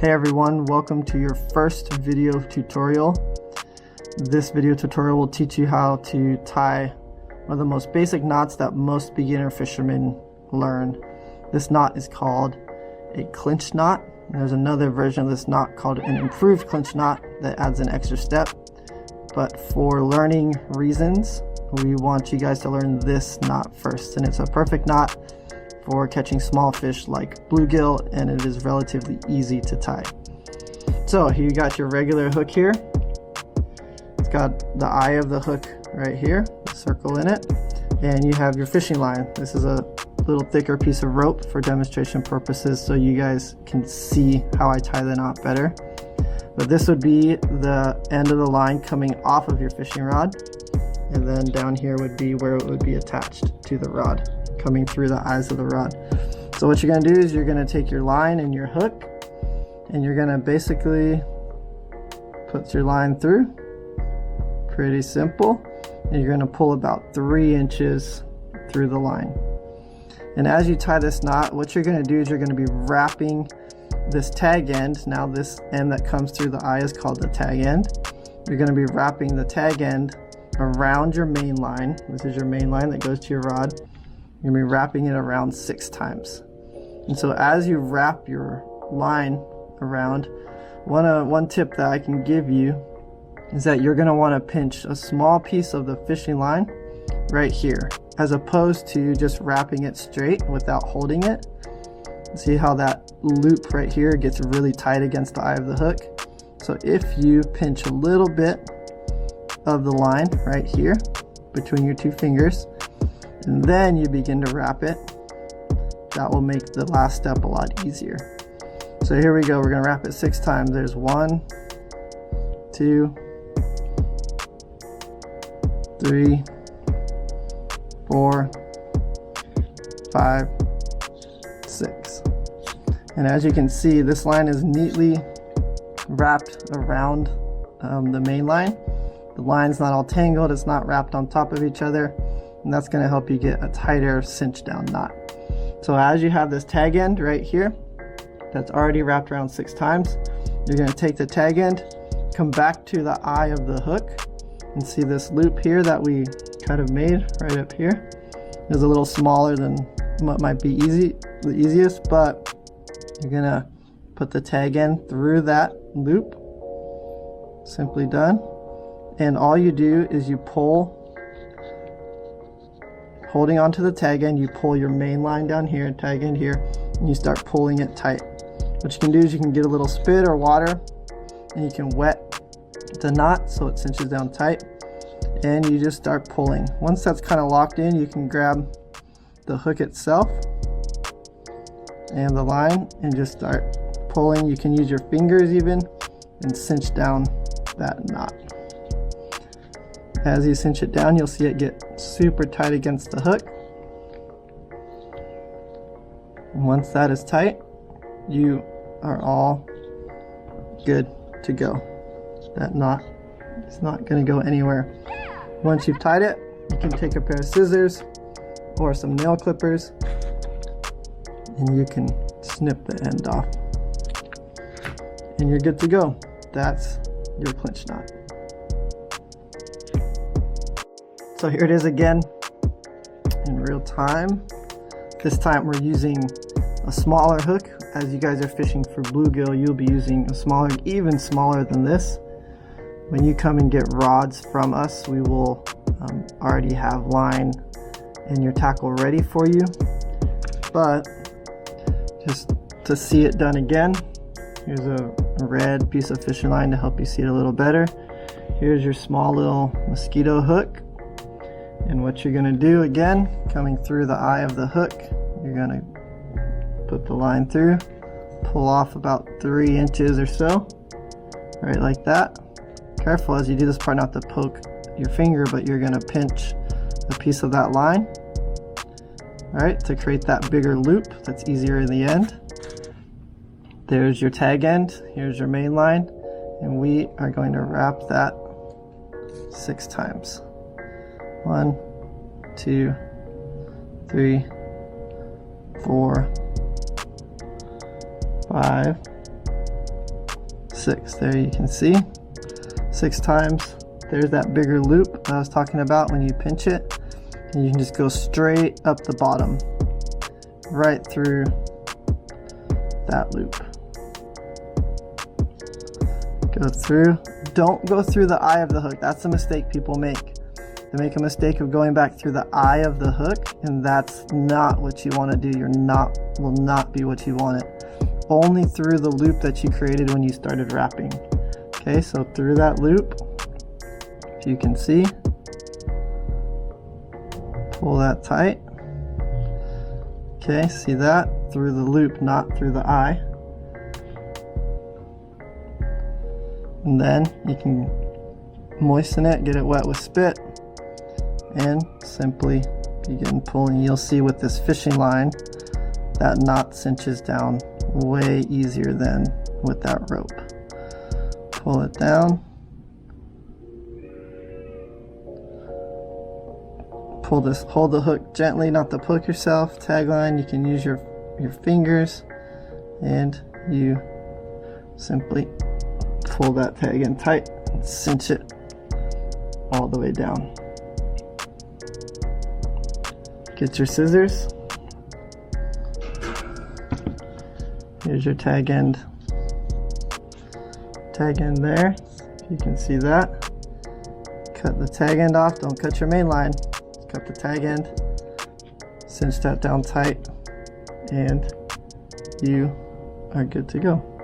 Hey everyone, welcome to your first video tutorial. This video tutorial will teach you how to tie one of the most basic knots that most beginner fishermen learn. This knot is called a clinch knot. There's another version of this knot called an improved clinch knot that adds an extra step. But for learning reasons, we want you guys to learn this knot first. And it's a perfect knot for catching small fish like bluegill, and it is relatively easy to tie. So here you got your regular hook here. It's got the eye of the hook right here, the circle in it, and you have your fishing line. This is a little thicker piece of rope for demonstration purposes so you guys can see how I tie the knot better. But this would be the end of the line coming off of your fishing rod, and then down here would be where it would be attached to the rod, coming through the eyes of the rod. So what you're going to do is you're going to take your line and your hook, and you're going to basically put your line through. Pretty simple. And you're going to pull about 3 inches through the line. And as you tie this knot, what you're going to do is you're going to be wrapping this tag end. Now this end that comes through the eye is called the tag end. You're going to be wrapping the tag end around your main line. This is your main line that goes to your rod. You're going to be wrapping it around 6 times. And so as you wrap your line around, one tip that I can give you is that you're going to want to pinch a small piece of the fishing line right here, as opposed to just wrapping it straight without holding it. See how that loop right here gets really tight against the eye of the hook? So if you pinch a little bit of the line right here between your 2 fingers, and then you begin to wrap it, that will make the last step a lot easier. So here we go, we're going to wrap it 6 times. There's 1, 2, 3, 4, 5, 6. And as you can see, this line is neatly wrapped around the main line. The line's not all tangled, it's not wrapped on top of each other, and that's going to help you get a tighter cinch down knot. So as you have this tag end right here that's already wrapped around 6 times, you're going to take the tag end, come back to the eye of the hook, and see this loop here that we kind of made right up here is a little smaller than what might be the easiest, but you're going to put the tag end through that loop. Simply done. And all you do is you pull, holding onto the tag end, you pull your main line down here, tag end here, and you start pulling it tight. What you can do is you can get a little spit or water, and you can wet the knot so it cinches down tight, and you just start pulling. Once that's kind of locked in, you can grab the hook itself and the line and just start pulling. You can use your fingers even and cinch down that knot. As you cinch it down, you'll see it get super tight against the hook. And once that is tight, you are all good to go. That knot is not going to go anywhere. Once you've tied it, you can take a pair of scissors or some nail clippers and you can snip the end off. And you're good to go. That's your clinch knot. So here it is again in real time. This time we're using a smaller hook. As you guys are fishing for bluegill, you'll be using a smaller, even smaller than this. When you come and get rods from us, we will already have line and your tackle ready for you. But just to see it done again, here's a red piece of fishing line to help you see it a little better. Here's your small little mosquito hook. And what you're going to do again, coming through the eye of the hook, you're going to put the line through, pull off about 3 inches or so, right like that. Careful as you do this part not to poke your finger, but you're going to pinch a piece of that line, alright, to create that bigger loop that's easier in the end. There's your tag end, here's your main line, and we are going to wrap that 6 times. 1, 2, 3, 4, 5, 6. There you can see 6 times. There's that bigger loop I was talking about when you pinch it. And you can just go straight up the bottom, right through that loop. Go through. Don't go through the eye of the hook. That's a mistake people make. They make a mistake of going back through the eye of the hook, and that's not what you want to do. Will not be what you want it. Only through the loop that you created when you started wrapping. Okay, so through that loop, if you can see, pull that tight. Okay, see that? Through the loop, not through the eye. And then you can moisten it, get it wet with spit, and simply begin pulling. You'll see with this fishing line, that knot cinches down way easier than with that rope. Pull it down. Pull this, hold the hook gently, not to poke yourself. Tagline, you can use your fingers, and you simply pull that tag in tight and cinch it all the way down. Get your scissors. Here's your tag end there. You can see that. Cut the tag end off. Don't cut your main line. Cut the tag end. Cinch that down tight, and you are good to go.